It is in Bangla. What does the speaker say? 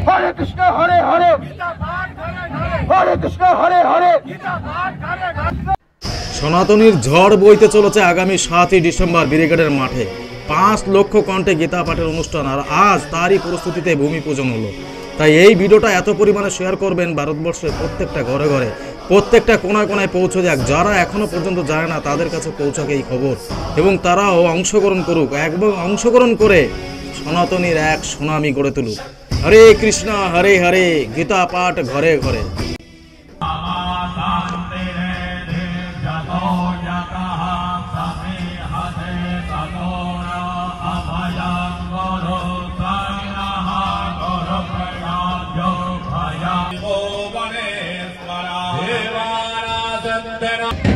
হরে কৃষ্ণ হরে হরে হরে কৃষ্ণ হরে হরে। সনাতনীর ঝড় বইতে চলেছে আগামী 7ই ডিসেম্বর ব্রিগেডের মাঠে। 5 লক্ষ কণ্ঠে গীতা পাঠের অনুষ্ঠান, আর আজ তারই প্রস্তুতিতে ভূমি পূজন হলো। তাই এই ভিডিওটা এত পরিমাণে শেয়ার করবেন ভারতবর্ষের প্রত্যেকটা ঘরে ঘরে, প্রত্যেকটা কোনায় কোনায় পৌঁছে যাক। যারা এখনো পর্যন্ত জানে না তাদের কাছে পৌঁছাক এই খবর, এবং তারাও অংশগ্রহণ করুক এবং অংশগ্রহণ করে সনাতনীর এক সুনামি গড়ে তুলুক। হরে কৃষ্ণ হরে হরে, গীতা পাঠ ঘরে ঘরে। Devanasandana